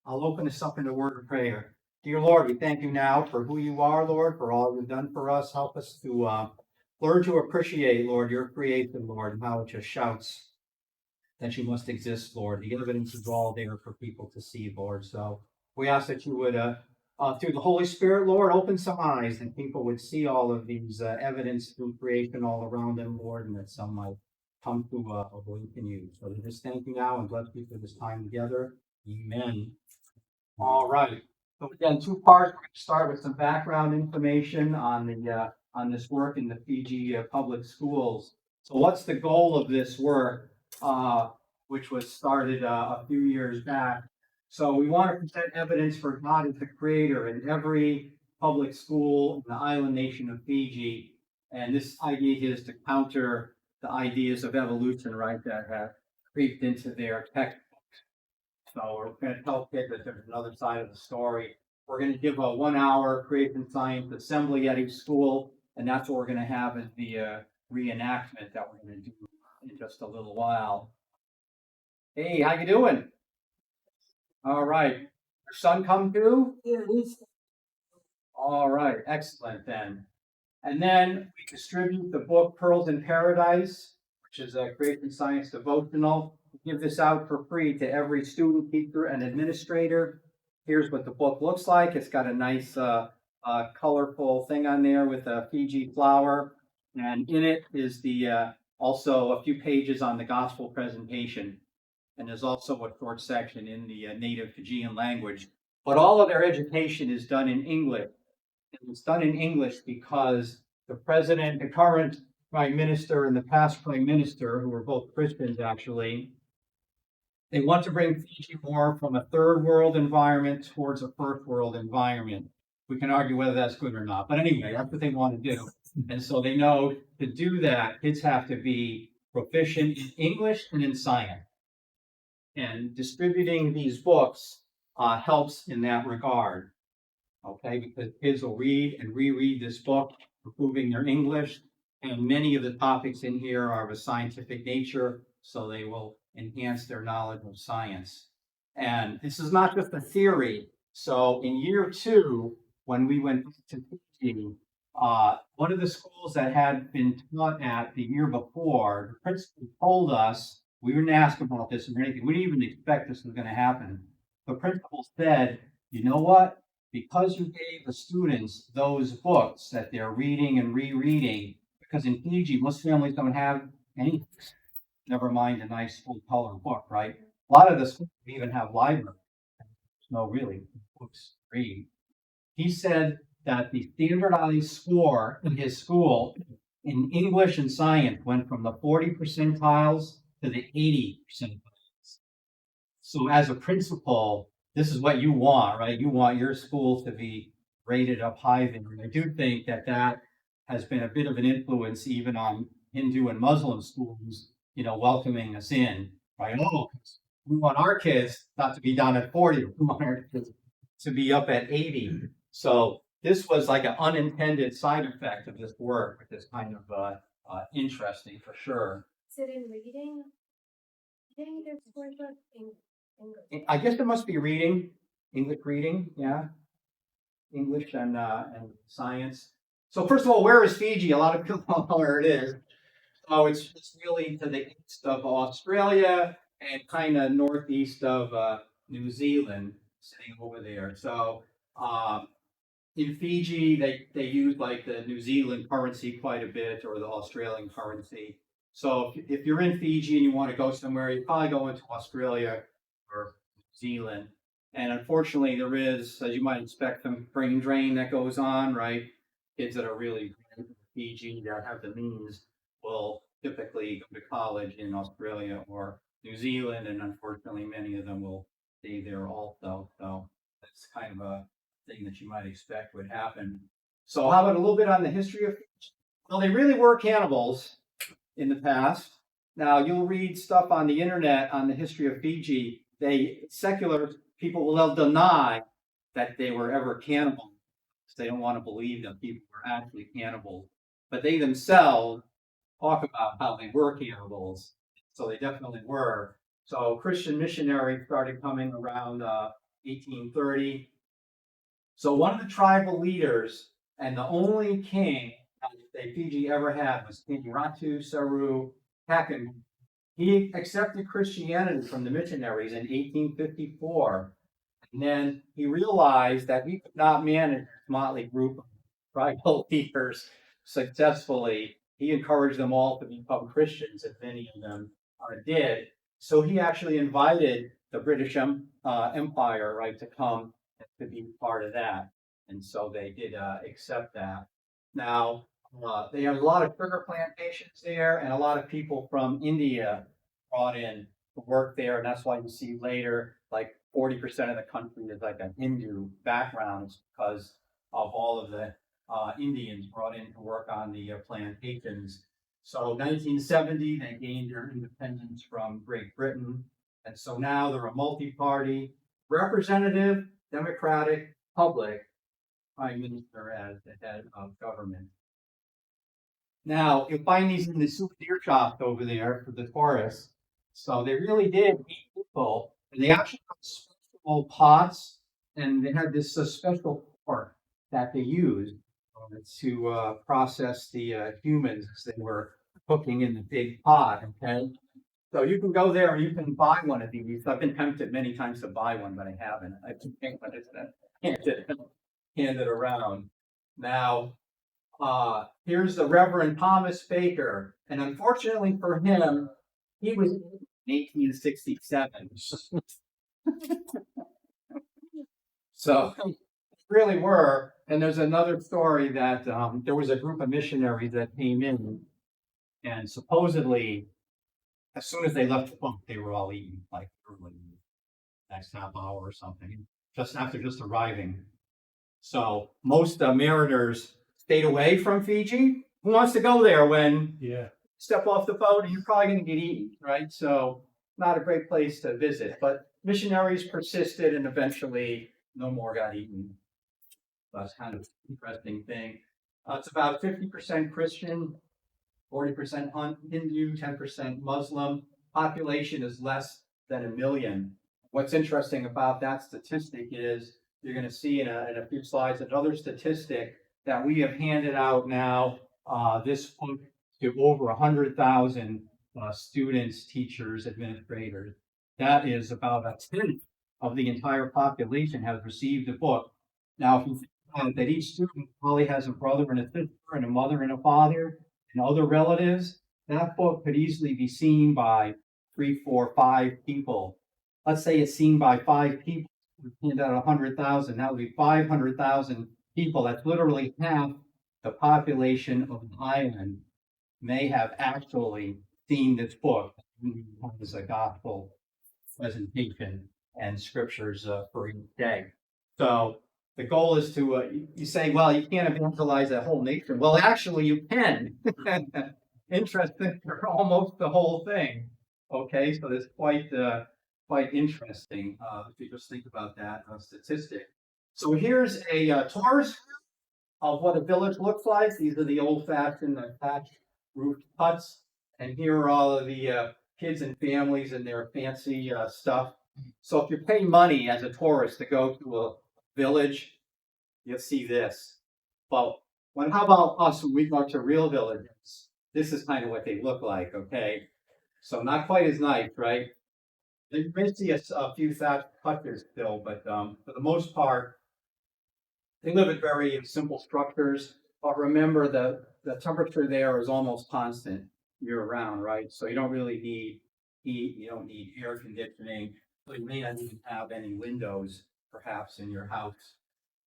I'll open this up in a word of prayer. Dear Lord, we thank you now for who you are, Lord, for all you've done for us. Help us to learn to appreciate, Lord, your creation, Lord, and how it just shouts that you must exist, Lord. The evidence is all there for people to see, Lord. So we ask that you would, through the Holy Spirit, Lord, open some eyes and people would see all of these evidence through creation all around them, Lord, and that some might come to a belief in you. So we just thank you now and bless you for this time together. Amen. All right. So again, two parts. We're going to start with some background information on the on this work in the Fiji public schools. So what's the goal of this work, which was started a few years back? So we want to present evidence for God as the creator in every public school in the island nation of Fiji. And this idea is to counter the ideas of evolution, right, that have creeped into their textbooks. So we're going to tell kids that there's another side of the story. We're going to give a 1 hour creation science assembly at each school, and that's what we're going to have as the reenactment that we're going to do in just a little while. Hey, how you doing? All right. Your son come too? Yeah, All right, excellent then. And then we distribute the book Pearls in Paradise, which is a creation science devotional. We give this out for free to every student, teacher, and administrator. Here's what the book looks like. It's got a nice colorful thing on there with a Fiji flower. And in it is the also a few pages on the gospel presentation. And there's also a short section in the native Fijian language. But all of their education is done in English. And it's done in English because the president, the current prime minister, and the past prime minister, who were both Christians actually, they want to bring Fiji more from a third world environment towards a first world environment. We can argue whether that's good or not. But anyway, that's what they want to do. And so they know to do that, kids have to be proficient in English and in science. And distributing these books helps in that regard. Okay, because kids will read and reread this book, improving their English. And many of the topics in here are of a scientific nature, so they will enhance their knowledge of science. And this is not just a theory. So in year 2, when we went to Fiji, one of the schools that had been taught at the year before, the principal told us, we didn't ask about this or anything, we didn't even expect this was going to happen. The principal said, you know what? Because you gave the students those books that they're reading and rereading, because in Fiji, most families don't have any books, never mind a nice full color book, right? A lot of the schools even have libraries. There's no really books to read. He said that the standardized score in his school in English and science went from the 40 percentiles to the 80 percentiles. So as a principal, this is what you want, right? You want your school to be rated up high there. And I do think that that has been a bit of an influence even on Hindu and Muslim schools, welcoming us in, right? Oh, we want our kids not to be down at 40, we want our kids to be up at 80. So this was like an unintended side effect of this work, which is kind of interesting for sure. Is it in reading? Reading their score book in English. I guess it must be reading, English reading, yeah. English and science. So first of all, where is Fiji? A lot of people don't know where it is. So it's really to the east of Australia and kind of northeast of New Zealand, sitting over there. So in Fiji, they use like the New Zealand currency quite a bit, or the Australian currency. So if you're in Fiji and you want to go somewhere, you probably go into Australia or New Zealand. And unfortunately, there is, as you might expect, some brain drain that goes on, right? Kids that are really in Fiji that have the means will typically go to college in Australia or New Zealand, and unfortunately, many of them will stay there also. So that's kind of a thing that you might expect would happen. So how about a little bit on the history of Fiji? Well, they really were cannibals in the past. Now you'll read stuff on the internet on the history of Fiji. Secular people will deny that they were ever cannibals. They don't want to believe that people were actually cannibals, but they themselves talk about how they were cannibals. So they definitely were. So Christian missionaries started coming around 1830. So one of the tribal leaders and the only king that Fiji ever had was King Ratu Saru Hakan. He accepted Christianity from the missionaries in 1854. And then he realized that he could not manage this motley group of tribal leaders successfully. He encouraged them all to become Christians, if many of them did. So he actually invited the British Empire, right, to come to be part of that. And so they did accept that. Now, they had a lot of sugar plantations there, and a lot of people from India brought in to work there. And that's why you see later, like 40% of the country is like a Hindu background because of all of the Indians brought in to work on the plantations. So 1970, they gained their independence from Great Britain. And so now they're a multi-party, representative, democratic, public prime minister as the head of government. Now, you'll find these in the souvenir shop over there for the tourists. So they really did eat people, and they actually got special pots, and they had this special fork that they used to process the humans as they were cooking in the big pot. Okay, so you can go there and you can buy one of these. I've been tempted many times to buy one, but I haven't. I think when it's handed around. Now, here's the Reverend Thomas Baker, and unfortunately for him, he was in 1867. So really were. And there's another story that there was a group of missionaries that came in, and supposedly, as soon as they left the boat, they were all eaten, like early next half hour or something, just after just arriving. So most mariners stayed away from Fiji. Who wants to go there when you step off the boat and you're probably going to get eaten, right? So not a great place to visit. But missionaries persisted, and eventually no more got eaten. That's kind of an interesting thing. It's about 50% Christian, 40% Hindu, 10% Muslim. Population is less than 1 million. What's interesting about that statistic is you're going to see in a few slides another statistic that we have handed out now this book to over 100,000 students, teachers, administrators. That is about a tenth of the entire population has received the book. Now, if you think that each student probably has a brother and a sister and a mother and a father and other relatives, that book could easily be seen by 3, 4, 5 people. Let's say it's seen by 5 people. We hand out 100,000. That would be 500,000 people. That's literally half the population of an island may have actually seen this book as a gospel presentation and scriptures for each day. So the goal is to, you say, well, you can't evangelize that whole nation. Well, actually, you can. Interesting, for almost the whole thing. Okay, so it's quite interesting if you just think about that statistic. So here's a tourist of what a village looks like. These are the old-fashioned thatched roofed huts, and here are all of the kids and families and their fancy stuff. So if you pay money as a tourist to go to a village, you'll see this. But how about us when we go to real villages? This is kind of what they look like, okay? So not quite as nice, right? You may see a few thatched huts still, but for the most part, they live in very simple structures. But remember, the temperature there is almost constant year round, right? So you don't really need heat, you don't need air conditioning. So you may not even have any windows, perhaps, in your house.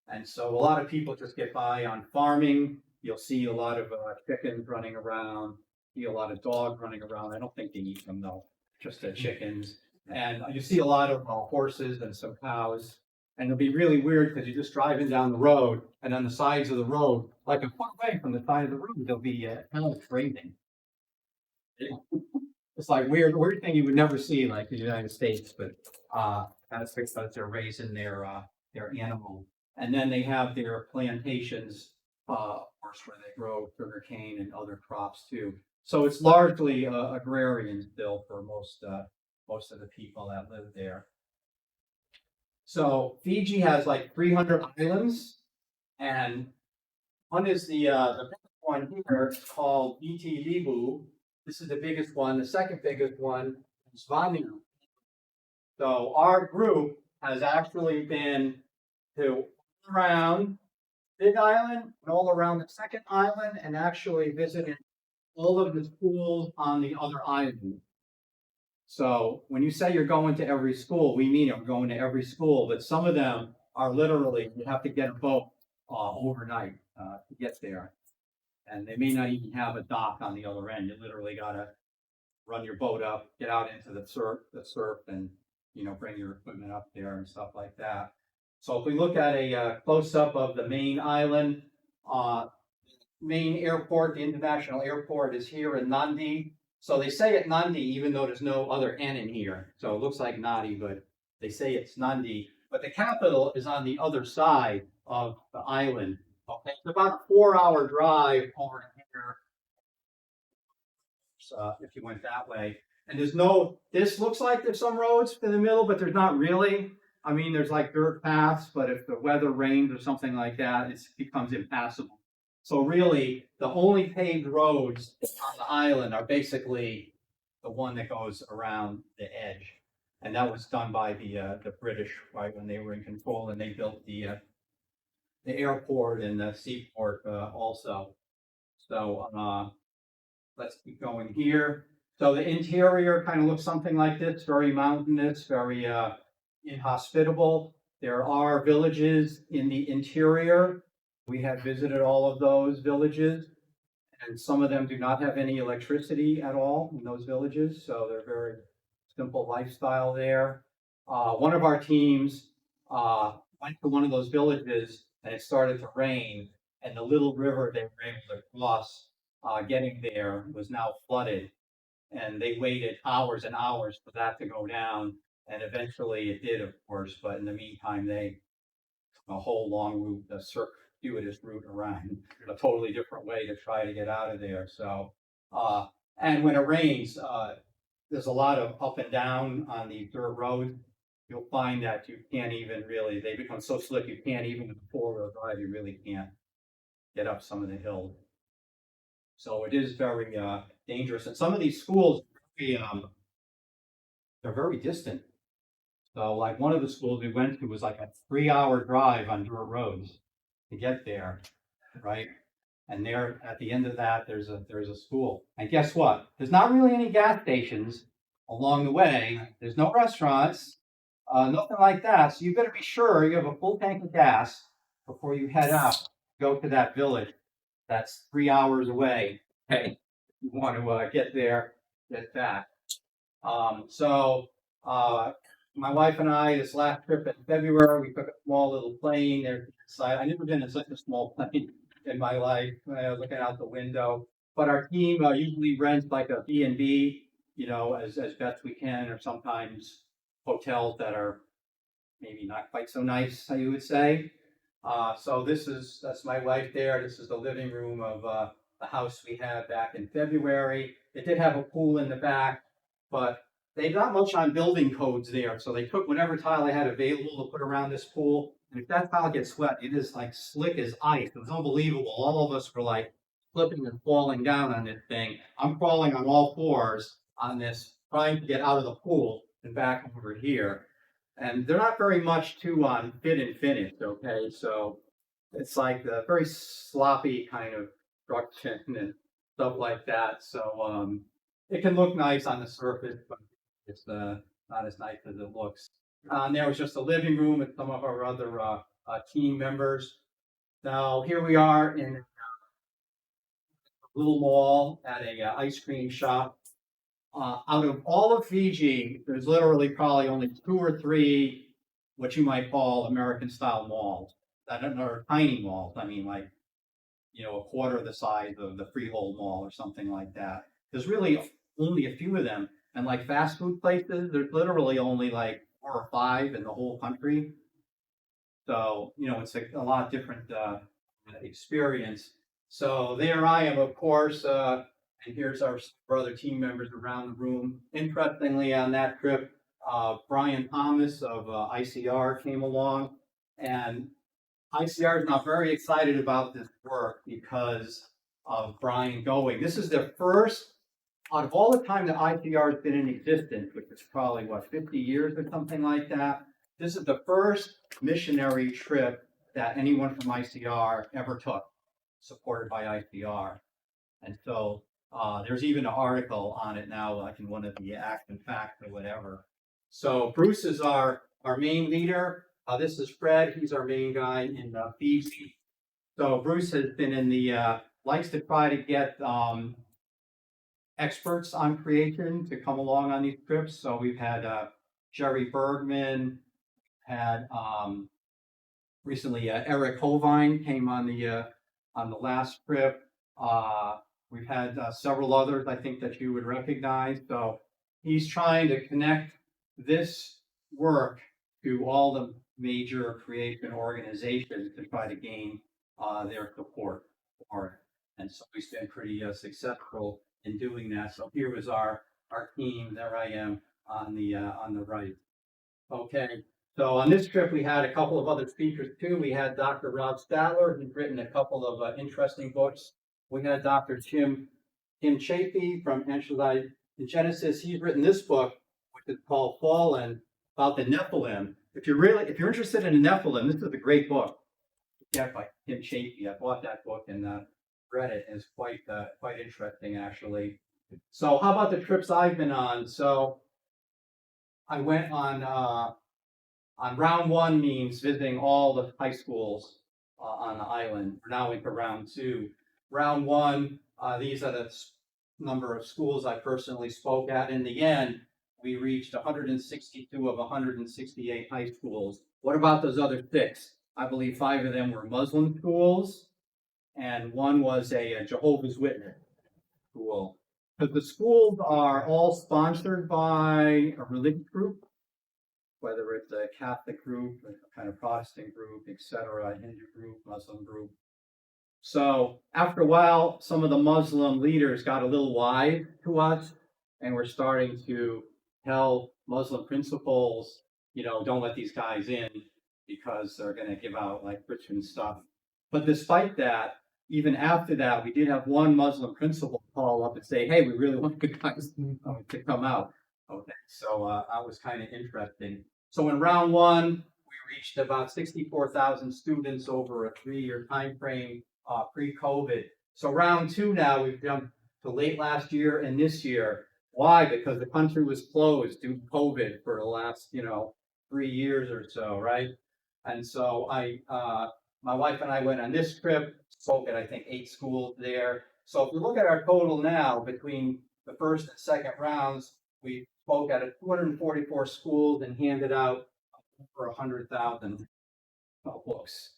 And so a lot of people just get by on farming. You'll see a lot of chickens running around, see a lot of dogs running around. I don't think they eat them though, just the chickens. And you see a lot of horses and some cows. And it'll be really weird because you're just driving down the road, and on the sides of the road, like a foot away from the side of the road, there'll be cows grazing. It's like weird thing you would never see like in the United States, but that's because they're raising their animals. And then they have their plantations, of course, where they grow sugarcane and other crops too. So it's largely agrarian still for most of the people that live there. So Fiji has like 300 islands, and one is the biggest one here. It's called BTVBU. This is the biggest one. The second biggest one is Vanuatu. So our group has actually been to around Big Island and all around the second island, and actually visited all of the schools on the other island. So when you say you're going to every school, we mean I'm going to every school, but some of them are literally, you have to get a boat overnight to get there. And they may not even have a dock on the other end. You literally gotta run your boat up, get out into the surf and, bring your equipment up there and stuff like that. So if we look at a close-up of the main island, main airport, the international airport is here in Nandi. So they say it Nandi, even though there's no other N in here. So it looks like Nadi, but they say it's Nandi. But the capital is on the other side of the island. Okay, it's about a 4-hour drive over here. If you went that way. And this looks like there's some roads in the middle, but there's not really. I mean, there's like dirt paths, but if the weather rains or something like that, it becomes impassable. So really, the only paved roads on the island are basically the one that goes around the edge. And that was done by the British, right, when they were in control, and they built the airport and the seaport also. So let's keep going here. So the interior kind of looks something like this, very mountainous, very inhospitable. There are villages in the interior. We have visited all of those villages, and some of them do not have any electricity at all in those villages, so they're very simple lifestyle there. One of our teams went to one of those villages, and it started to rain, and the little river they were able to cross getting there was now flooded, and they waited hours and hours for that to go down, and eventually it did, of course, but in the meantime, they took a whole long route, a circuitous route around, a totally different way to try to get out of there. So, and when it rains, there's a lot of up and down on the dirt road. You'll find that you can't even really, they become so slick, you can't even with the four-wheel drive, you really can't get up some of the hills. So it is very dangerous. And some of these schools, they're very distant. So like one of the schools we went to was like a 3-hour drive on dirt roads to get there, right? And there at the end of that, there's a school. And guess what? There's not really any gas stations along the way. There's no restaurants, nothing like that. So you better be sure you have a full tank of gas before you head out, go to that village that's 3 hours away. Hey, you want to get there, get back. So my wife and I, this last trip in February, we took a small little plane there. I've never been in such a small plane in my life, looking out the window. But our team usually rents like a B&B, as best we can, or sometimes hotels that are maybe not quite so nice, you would say. So that's my wife there. This is the living room of the house we had back in February. It did have a pool in the back, but they got much on building codes there. So they took whatever tile they had available to put around this pool. And if that tile gets wet, it is like slick as ice. It was unbelievable. All of us were like flipping and falling down on this thing. I'm crawling on all fours on this, trying to get out of the pool and back over here. And they're not very much too on fit and finish, okay? So it's like a very sloppy kind of construction and stuff like that. So it can look nice on the surface, but it's not as nice as it looks. And there was just a living room with some of our other team members. Now here we are in a little mall at a ice cream shop. Out of all of Fiji, there's literally probably only 2 or 3 what you might call American style malls that are tiny malls. I mean, like, a quarter the size of the Freehold Mall or something like that. There's really only a few of them. And like fast food places, there's literally only like 4 or 5 in the whole country. So, it's a lot different experience. So there I am, of course, and here's our other team members around the room. Interestingly, on that trip, Brian Thomas of ICR came along, and ICR is not very excited about this work because of Brian going. This is the first, out of all the time that ICR has been in existence, which is probably, 50 years or something like that, this is the first missionary trip that anyone from ICR ever took, supported by ICR. And so there's even an article on it now, like in one of the Act and Fact or whatever. So Bruce is our main leader. This is Fred. He's our main guy in Fiji. So Bruce has been in the likes to try to get experts on creation to come along on these trips. So we've had Jerry Bergman, had recently Eric Hovine came on the last trip. We've had several others I think that you would recognize. So he's trying to connect this work to all the major creation organizations to try to gain their support for it. And so he's been pretty successful in doing that. So here is our team. There I am on the right. Okay. So on this trip, we had a couple of other speakers too. We had Dr. Rob Statler, who's written a couple of interesting books. We had Dr. Tim Chafee from Genesis. He's written this book, which is called Fallen, about the Nephilim. If you're interested in the Nephilim, this is a great book. Yeah, by Tim Chafee. I bought that book and read it. It's quite interesting, actually. So how about the trips I've been on? So I went on round one, means visiting all the high schools on the island. We're now into round two. Round one, these are the number of schools I personally spoke at. In the end, we reached 162 of 168 high schools. What about those other 6? I believe 5 of them were Muslim schools, and one was a Jehovah's Witness school. Because the schools are all sponsored by a religious group, whether it's a Catholic group, a kind of Protestant group, etc., a Hindu group, Muslim group. So after a while, some of the Muslim leaders got a little wise to us, and were starting to tell Muslim principals, don't let these guys in because they're going to give out like Christian stuff. But despite that, even after that, we did have one Muslim principal call up and say, hey, we really want you guys to come out. Okay, so that was kind of interesting. So in round one, we reached about 64,000 students over a 3-year time frame pre-COVID. So round two now, we've jumped to late last year and this year. Why? Because the country was closed due to COVID for the last, 3 years or so, right? And so my wife and I went on this trip, spoke at I think 8 schools there. So if you look at our total now between the first and second rounds, we spoke at 244 schools and handed out over 100,000 books.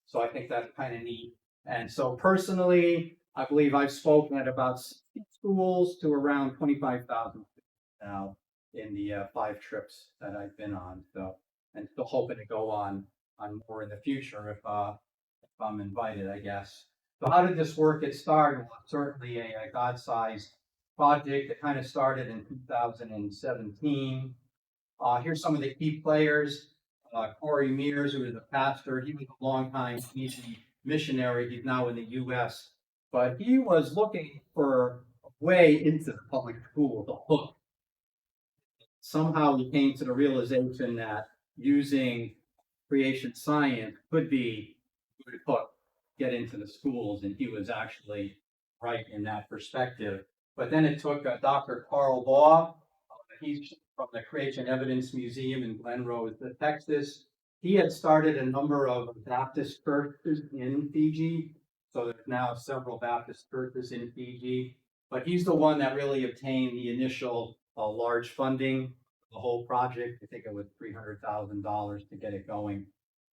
So I think that's kind of neat. And so personally, I believe I've spoken at about 60 schools to around 25,000 now in the 5 trips that I've been on. So, and still hoping to go on more in the future if I'm invited, I guess. So how did this work get started? Well, certainly a God-sized project that kind of started in 2017. Here's some of the key players. Corey Mears, who was a pastor, he was a longtime Fiji missionary. He's now in the U.S., but he was looking for a way into the public school, the hook. Somehow he came to the realization that using creation science could be a good hook, get into the schools, and he was actually right in that perspective. But then it took Dr. Carl Baugh. He's from the Creation Evidence Museum in Glen Rose, Texas. He had started a number of Baptist churches in Fiji. So there's now several Baptist churches in Fiji. But he's the one that really obtained the initial large funding for the whole project. I think it was $300,000 to get it going,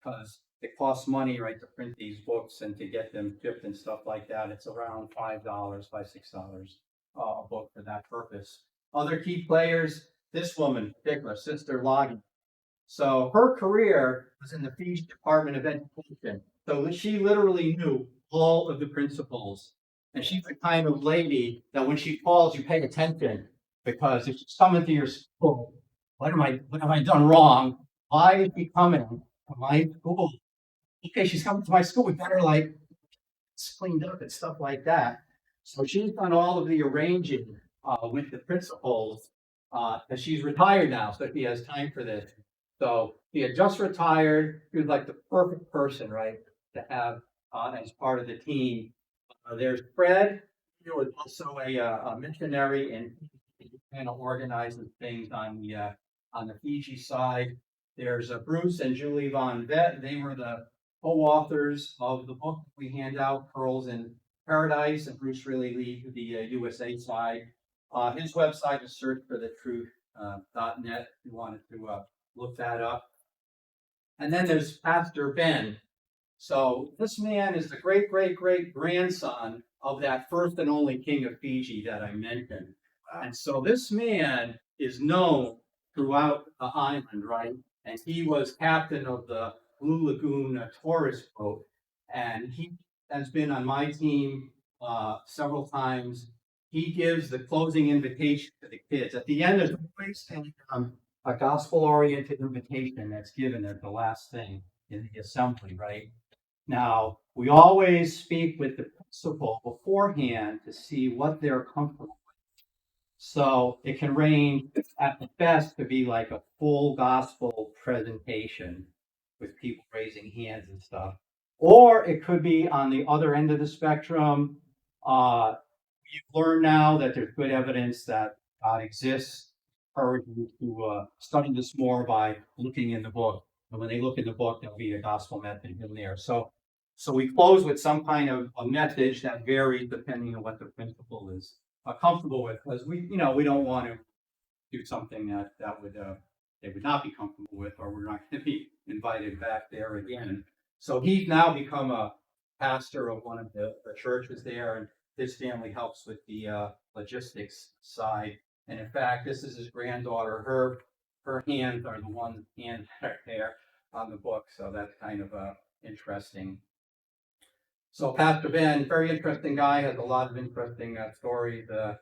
because it costs money, right, to print these books and to get them shipped and stuff like that. It's around $5, $6 a book for that purpose. Other key players, this woman in particular, Sister Loggy. So her career was in the Fiji Department of Education. So she literally knew all of the principals. And she's the kind of lady that when she calls, you pay attention, because if she's coming to your school, what have I done wrong? Why is she coming to my school? Okay, she's coming to my school. We better like cleaned up and stuff like that. So she's done all of the arranging with the principals because she's retired now, so she has time for this. So she had just retired. She was like the perfect person, right, to have as part of the team. There's Fred, who was also a missionary and he kind of organizes things on the Fiji side. There's Bruce and Julie Von Vet. They were the co-authors of the book we hand out, Pearls in Paradise, and Bruce really leads the USA side. His website is searchforthetruth.net if you wanted to look that up. And then there's Pastor Ben. So this man is the great, great, great grandson of that first and only king of Fiji that I mentioned. And so this man is known throughout the island, right? And he was captain of the Blue Lagoon tourist boat. And he has been on my team several times. He gives the closing invitation to the kids. At the end, there's always a gospel oriented invitation that's given at the last thing in the assembly, right? Now, we always speak with the principal beforehand to see what they're comfortable with. So it can range at the best to be like a full gospel presentation with people raising hands and stuff. Or it could be on the other end of the spectrum. You've learned now that there's good evidence that God exists. Encourage you to study this more by looking in the book. And when they look in the book, there'll be a gospel message in there. So we close with some kind of a message that varies depending on what the principal is comfortable with, because we don't want to do something that would they would not be comfortable with, or we're not going to be invited back there again. So he's now become a pastor of one of the churches there, and his family helps with the logistics side. And in fact, this is his granddaughter. Her hands are the ones hands that are there on the book. So that's kind of interesting. So Pastor Ben, very interesting guy, has a lot of interesting stories to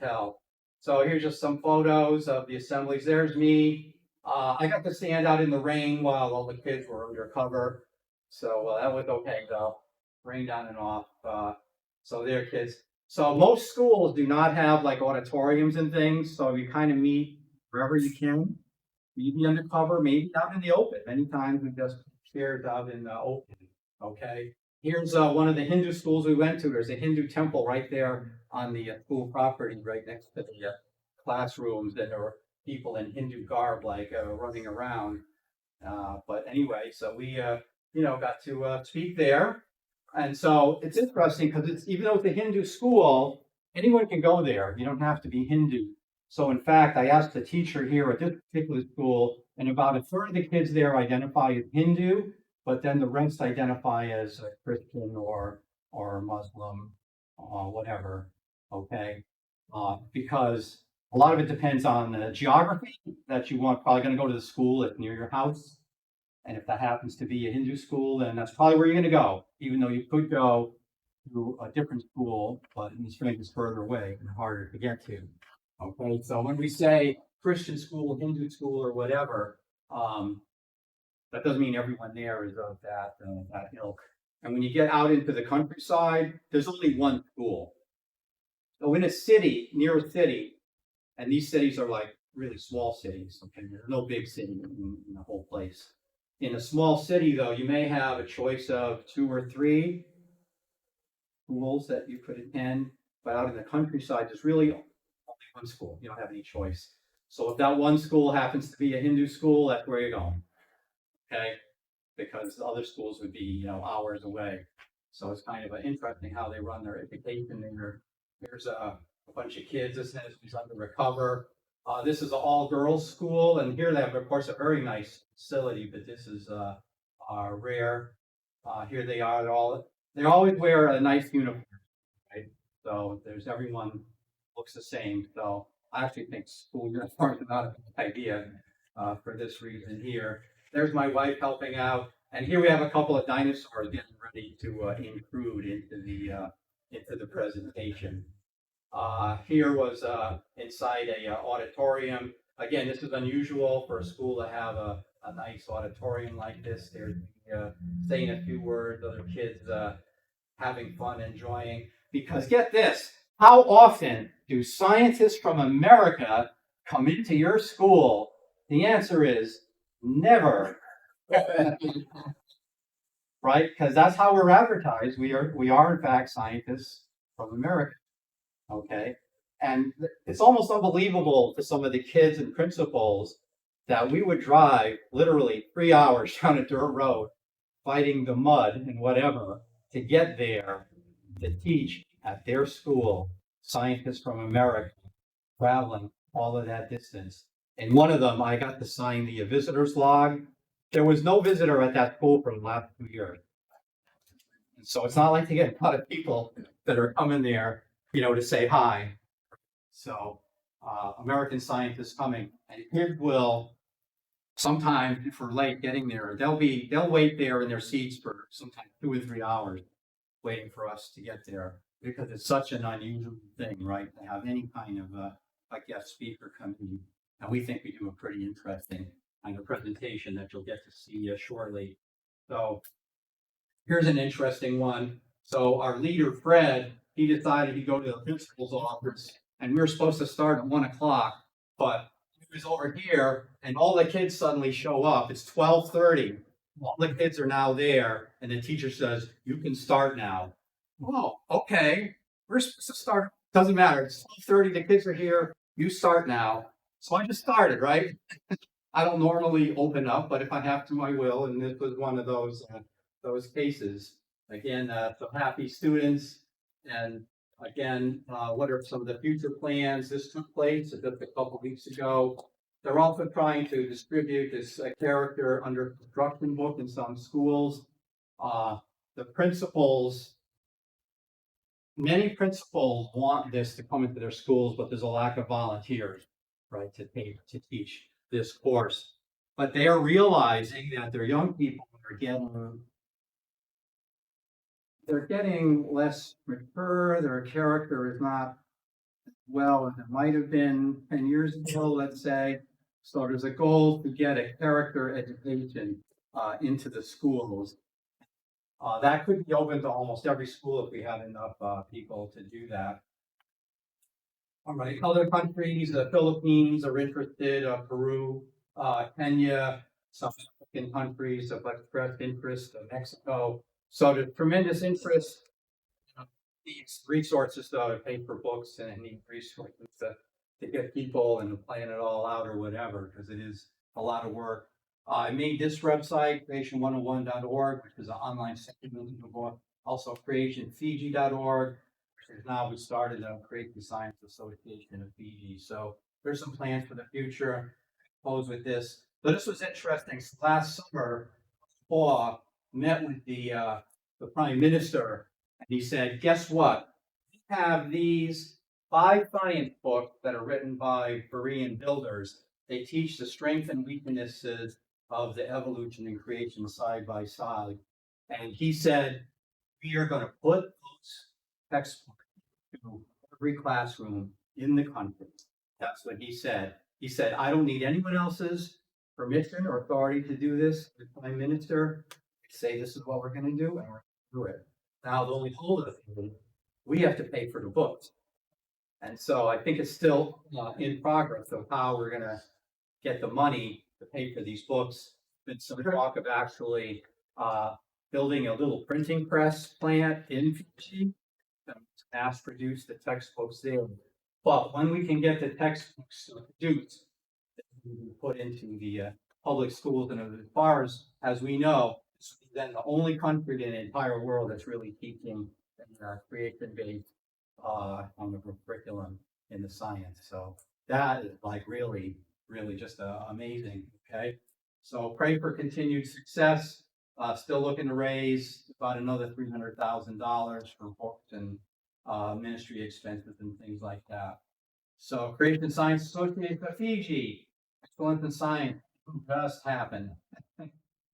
tell. So here's just some photos of the assemblies. There's me. I got to stand out in the rain while all the kids were under cover. So that was okay though. Rained on and off. So there, kids. So most schools do not have like auditoriums and things. So you kind of meet wherever you can. Maybe undercover, maybe out in the open. Many times we just shared out in the open. Okay. Here's one of the Hindu schools we went to. There's a Hindu temple right there on the school property, right next to the classrooms, and there were people in Hindu garb like running around. But anyway, so we got to speak there, and so it's interesting because it's even though it's a Hindu school, anyone can go there. You don't have to be Hindu. So in fact, I asked the teacher here at this particular school, and about a third of the kids there identify as Hindu, but then the rest identify as a Christian or Muslim, whatever. Okay, because a lot of it depends on the geography that you want. Probably going to go to the school that's near your house, and if that happens to be a Hindu school, then that's probably where you're going to go. Even though you could go to a different school, but in this range is further away and harder to get to. Okay, so when we say Christian school, Hindu school, or whatever, that doesn't mean everyone there is of that ilk. And when you get out into the countryside, there's only one school. So in a city, near a city, and these cities are like really small cities, okay? There's no big city in the whole place. In a small city, though, you may have a choice of 2 or 3 schools that you could attend, but out in the countryside, there's really only one school. You don't have any choice. So if that one school happens to be a Hindu school, that's where you're going. Okay, because the other schools would be hours away. So it's kind of interesting how they run their education there. There's a bunch of kids. This is under recover. This is an all-girls school, and here they have, of course, a very nice facility, but this is rare. Here they are. They always wear a nice uniform, right? So there's everyone looks the same. So I actually think school uniforms are not a good idea for this reason here. There's my wife helping out, and here we have a couple of dinosaurs getting ready to intrude into the presentation. Here was inside a auditorium. again, this is unusual for a school to have a nice auditorium like this. They're saying a few words, other kids having fun, enjoying. Because get this, how often do scientists from America come into your school? The answer is never. Right? Because that's how we're advertised. We are in fact scientists from America. Okay. And it's almost unbelievable to some of the kids and principals that we would drive literally 3 hours down a dirt road, fighting the mud and whatever, to get there to teach at their school, scientists from America, traveling all of that distance. And one of them, I got to sign the visitor's log. There was no visitor at that school for the last 2 years. And so it's not like they get a lot of people that are coming there, to say hi. So American scientists coming, and kids will sometimes, if we're late getting there, they'll wait there in their seats for sometimes 2 or 3 hours waiting for us to get there, because it's such an unusual thing, right? To have any kind of a guest speaker come in, and we think we do a pretty interesting kind of presentation that you'll get to see shortly. So here's an interesting one. So our leader, Fred, he decided he'd go to the principal's office, and we were supposed to start at 1 o'clock, but he was over here, and all the kids suddenly show up. It's 12:30. All the kids are now there, and the teacher says, "You can start now." Oh, okay. We're supposed to start. Doesn't matter. It's 12:30. The kids are here. You start now. So I just started, right? I don't normally open up, but if I have to, I will. And this was one of those cases. Again, some happy students. And again, what are some of the future plans? This took place just a couple weeks ago. They're also trying to distribute this character under construction book in some schools. The principals, many principals want this to come into their schools, but there's a lack of volunteers, right, to teach this course. But they are realizing that their young people are getting less mature. Their character is not well as it might have been 10 years ago, let's say. So there's a goal to get a character education into the schools. That could be open to almost every school if we had enough people to do that. All right, other countries, the Philippines are interested, Peru, Kenya, some African countries have expressed interest, Mexico. So there's tremendous interest. Needs resources though to pay for books, and it needs resources to get people and to plan it all out or whatever, because it is a lot of work. I made this website, creation101.org, which is an online supplement to the book. Also creationfiji.org. Now we started a Create the Science Association of Fiji. So there's some plans for the future. Close with this. So this was interesting. Last summer, Paul met with the Prime Minister, and he said, "Guess what? We have these 5 science books that are written by Korean builders. They teach the strengths and weaknesses of the evolution and creation side by side." And he said, "We are going to put those textbooks to every classroom in the country." That's what he said. He said, "I don't need anyone else's permission or authority to do this." The Prime Minister say, "This is what we're going to do," and we're going to do it. Now, the only holdup is we have to pay for the books. And so I think it's still in progress of how we're going to get the money to pay for these books. Been some talk of actually building a little printing press plant in Fiji to mass produce the textbooks there. But when we can get the textbooks produced, they will be put into the public schools, and as far as we know, it's then the only country in the entire world that's really teaching creation-based on the curriculum in the science. So that is like really, really just amazing. Okay, so pray for continued success. Still looking to raise about another $300,000 for books and ministry expenses and things like that. So Creation Science Association of Fiji, excellence in science just happened.